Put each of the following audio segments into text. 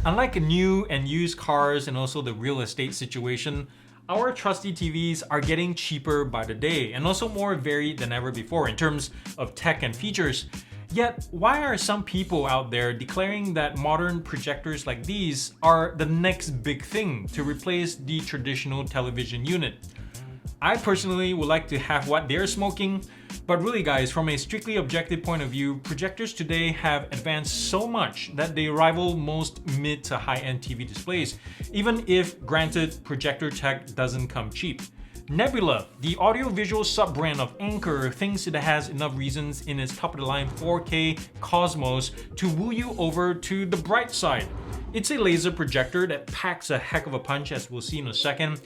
Unlike new and used cars and also the real estate situation, our trusty TVs are getting cheaper by the day and also more varied than ever before in terms of tech and features. Yet, why are some people out there declaring that modern projectors like these are the next big thing to replace the traditional television unit? I personally would like to have what they're smoking, but really guys, from a strictly objective point of view, projectors today have advanced so much that they rival most mid to high-end TV displays, even if, granted, projector tech doesn't come cheap. Nebula, the audio-visual sub-brand of Anker, thinks it has enough reasons in its top-of-the-line 4K Cosmos to woo you over to the bright side. It's a laser projector that packs a heck of a punch, as we'll see in a second,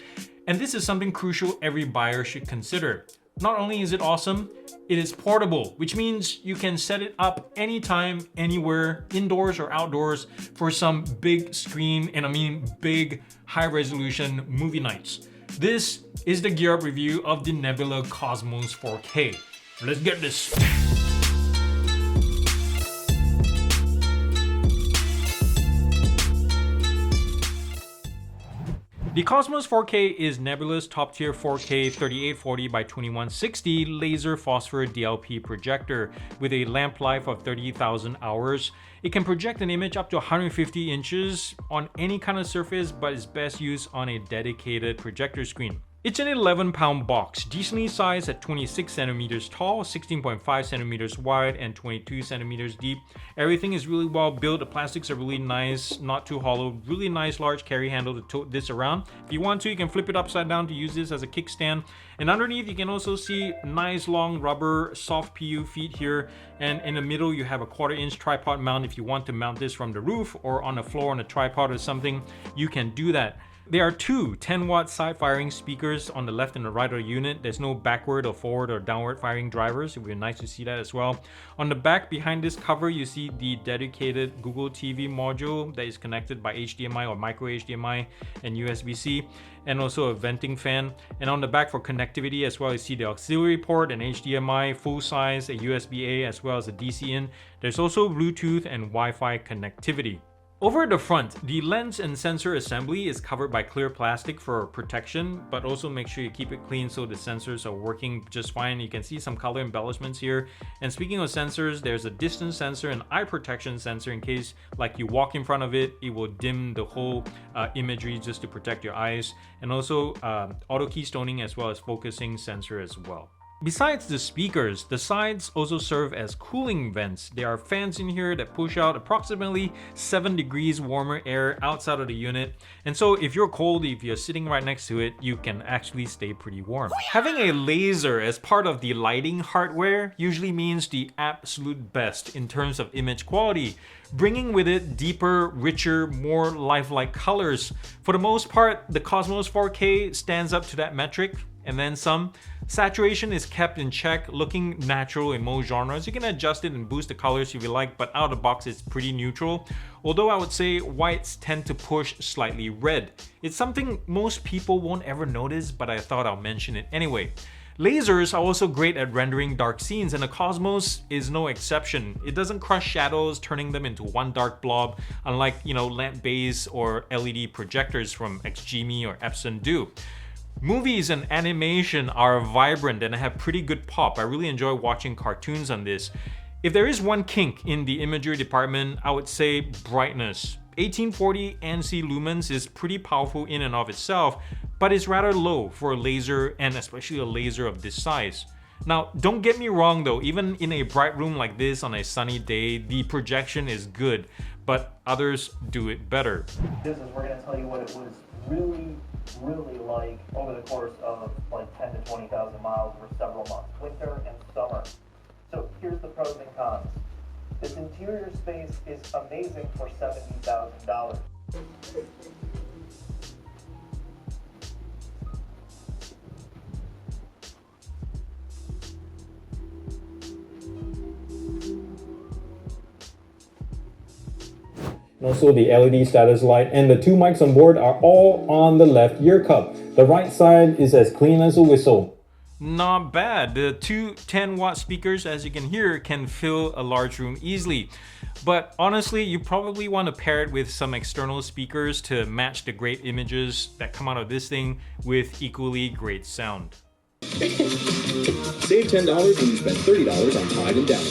and this is something crucial every buyer should consider. Not only is it awesome, it is portable, which means you can set it up anytime, anywhere, indoors or outdoors, for some big screen, and I mean big, high-resolution movie nights. This is the GearUP review of the Nebula Cosmos 4K. Let's get this. The Cosmos 4K is Nebula's top-tier 4K 3840 by 2160 laser phosphor DLP projector with a lamp life of 30,000 hours. It can project an image up to 150 inches on any kind of surface, but is best used on a dedicated projector screen. It's an 11-pound box, decently sized at 26 centimeters tall, 16.5 centimeters wide, and 22 centimeters deep. Everything is really well built. The plastics are really nice, not too hollow. Really nice large carry handle to tote this around. If you want to, you can flip it upside down to use this as a kickstand. And underneath, you can also see nice long rubber soft PU feet here. And in the middle, you have a 1/4-inch tripod mount. If you want to mount this from the roof or on the floor on a tripod or something, you can do that. There are two 10-watt side-firing speakers on the left and the right of the unit. There's no backward or forward or downward firing drivers. It would be nice to see that as well. On the back, behind this cover, you see the dedicated Google TV module that is connected by HDMI or micro HDMI and USB-C, and also a venting fan. And on the back for connectivity as well, you see the auxiliary port and HDMI, full size, a USB-A, as well as a DC in. There's also Bluetooth and Wi-Fi connectivity. Over the front, the lens and sensor assembly is covered by clear plastic for protection, but also make sure you keep it clean so the sensors are working just fine. You can see some color embellishments here. And speaking of sensors, there's a distance sensor and eye protection sensor in case like you walk in front of it, it will dim the whole imagery just to protect your eyes. And also auto keystoning as well as focusing sensor as well. Besides the speakers, the sides also serve as cooling vents. There are fans in here that push out approximately 7 degrees warmer air outside of the unit. And so if you're cold, if you're sitting right next to it, you can actually stay pretty warm. Having a laser as part of the lighting hardware usually means the absolute best in terms of image quality, bringing with it deeper, richer, more lifelike colors. For the most part, the Cosmos 4K stands up to that metric, and then some. Saturation is kept in check, looking natural in most genres. You can adjust it and boost the colors if you like, but out of the box it's pretty neutral. Although I would say whites tend to push slightly red. It's something most people won't ever notice, but I thought I'll mention it anyway. Lasers are also great at rendering dark scenes, and the Cosmos is no exception. It doesn't crush shadows, turning them into one dark blob, unlike, lamp base or LED projectors from XGME or Epson do. Movies and animation are vibrant and have pretty good pop. I really enjoy watching cartoons on this. If there is one kink in the imagery department, I would say brightness. 1840 ANSI lumens is pretty powerful in and of itself, but it's rather low for a laser, and especially a laser of this size. Now, don't get me wrong though, even in a bright room like this on a sunny day, the projection is good, but others do it better. We're going to tell you what it was really like over the course of like 10 to 20,000 miles for several months, winter and summer. So here's the pros and cons. This interior space is amazing for $70,000. And also the LED status light, and the two mics on board are all on the left ear cup. The right side is as clean as a whistle. Not bad. The two 10-watt speakers, as you can hear, can fill a large room easily. But honestly, you probably want to pair it with some external speakers to match the great images that come out of this thing with equally great sound. Save $10 when you spend $30 on Tide and Downy.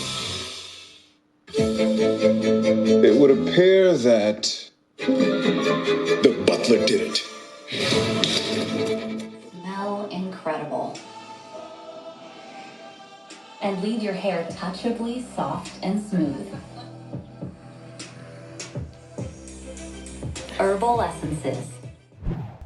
It would appear that the butler did it. Smell incredible. And leave your hair touchably soft and smooth. Herbal essences.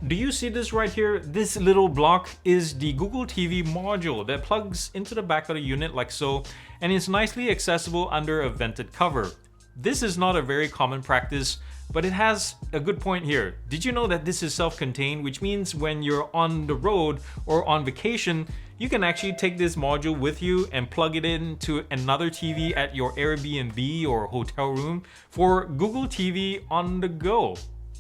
Do you see this right here? This little block is the Google TV module that plugs into the back of the unit like so, and is nicely accessible under a vented cover. This is not a very common practice, but it has a good point here. Did you know that this is self-contained, which means when you're on the road or on vacation, you can actually take this module with you and plug it into another TV at your Airbnb or hotel room for Google TV on the go.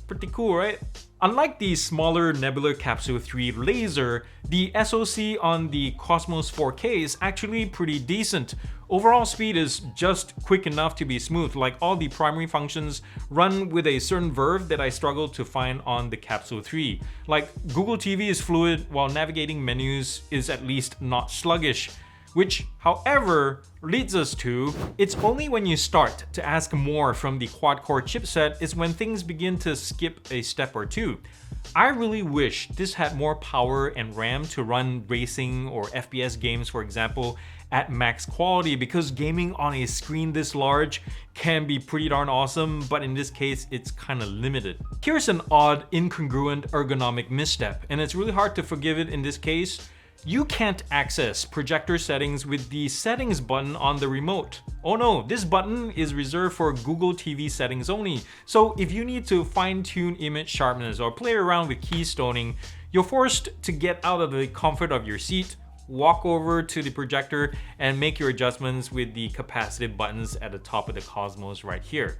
Pretty cool, right? Unlike the smaller Nebula Capsule 3 Laser, the SoC on the Cosmos 4K is actually pretty decent. Overall speed is just quick enough to be smooth, like all the primary functions run with a certain verve that I struggle to find on the Capsule 3. Like Google TV is fluid while navigating menus is at least not sluggish. Which, however, leads us to, it's only when you start to ask more from the quad-core chipset is when things begin to skip a step or two. I really wish this had more power and RAM to run racing or FPS games, for example, at max quality, because gaming on a screen this large can be pretty darn awesome, but in this case, it's kind of limited. Here's an odd, incongruent ergonomic misstep, and it's really hard to forgive it in this case. You can't access projector settings with the settings button on the remote. Oh no, this button is reserved for Google TV settings only. So if you need to fine-tune image sharpness or play around with keystoning, you're forced to get out of the comfort of your seat, walk over to the projector, and make your adjustments with the capacitive buttons at the top of the Cosmos right here.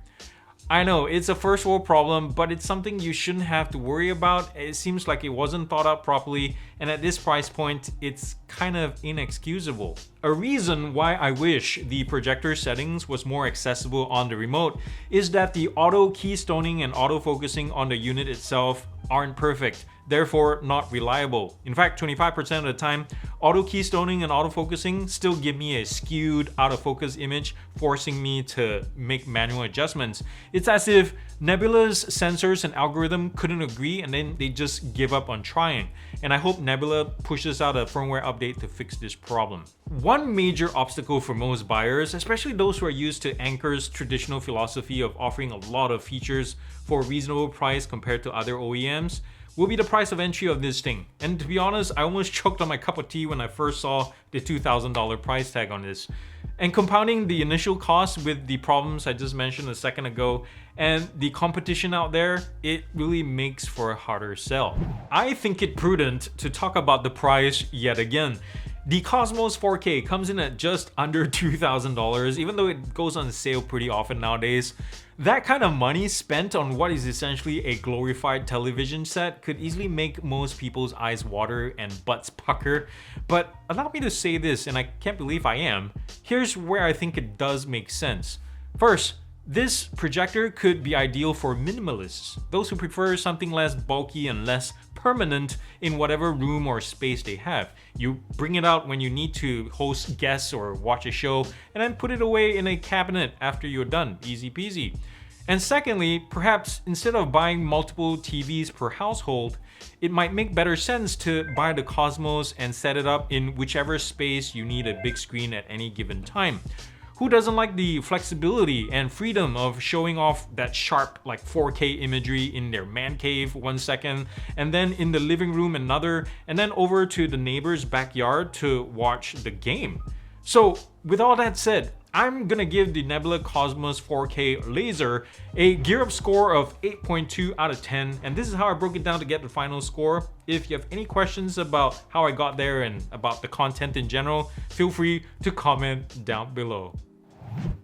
I know, it's a first world problem, but it's something you shouldn't have to worry about. It seems like it wasn't thought out properly, and at this price point, it's kind of inexcusable. A reason why I wish the projector settings was more accessible on the remote is that the auto keystoning and autofocusing on the unit itself aren't perfect, therefore not reliable. In fact, 25% of the time, auto keystoning and autofocusing still give me a skewed out of focus image, forcing me to make manual adjustments. It's as if Nebula's sensors and algorithm couldn't agree and then they just give up on trying. And I hope Nebula pushes out a firmware update to fix this problem. One major obstacle for most buyers, especially those who are used to Anker's traditional philosophy of offering a lot of features for a reasonable price compared to other OEMs, will be the price of entry of this thing. And to be honest, I almost choked on my cup of tea when I first saw the $2,000 price tag on this. And compounding the initial cost with the problems I just mentioned a second ago and the competition out there, it really makes for a harder sell. I think it prudent to talk about the price yet again. The Cosmos 4K comes in at just under $2,000, even though it goes on sale pretty often nowadays. That kind of money spent on what is essentially a glorified television set could easily make most people's eyes water and butts pucker. But allow me to say this, and I can't believe I am, here's where I think it does make sense. First, this projector could be ideal for minimalists, those who prefer something less bulky and less permanent in whatever room or space they have. You bring it out when you need to host guests or watch a show, and then put it away in a cabinet after you're done. Easy peasy. And secondly, perhaps instead of buying multiple TVs per household, it might make better sense to buy the Cosmos and set it up in whichever space you need a big screen at any given time. Who doesn't like the flexibility and freedom of showing off that sharp like 4K imagery in their man cave 1 second, and then in the living room another, and then over to the neighbor's backyard to watch the game? So with all that said, I'm gonna give the Nebula Cosmos 4K Laser a GearUP score of 8.2 out of 10, and this is how I broke it down to get the final score. If you have any questions about how I got there and about the content in general, feel free to comment down below.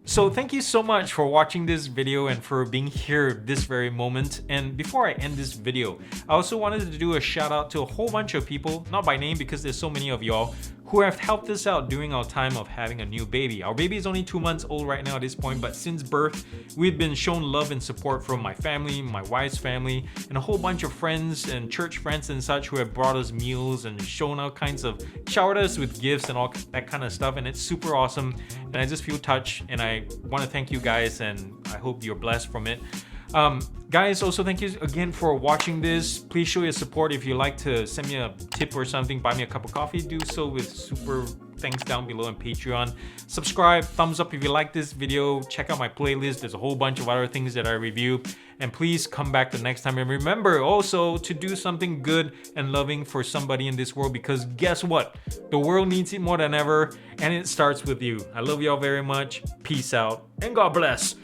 So thank you so much for watching this video and for being here this very moment. And before I end this video, I also wanted to do a shout out to a whole bunch of people, not by name because there's so many of y'all, who have helped us out during our time of having a new baby. Our baby is only 2 months old right now at this point, but since birth, we've been shown love and support from my family, my wife's family, and a whole bunch of friends and church friends and such who have brought us meals and shown all kinds of, showered us with gifts and all that kind of stuff, and it's super awesome. And I just feel touched, and I want to thank you guys, and I hope you're blessed from it. Guys, also thank you again for watching this. Please show your support. If you like to send me a tip or something, buy me a cup of coffee, do so with super thanks down below on Patreon. Subscribe, thumbs up if you like this video. Check out my playlist. There's a whole bunch of other things that I review. And please come back the next time. And remember also to do something good and loving for somebody in this world, because guess what? The world needs it more than ever, and it starts with you. I love y'all very much. Peace out and God bless.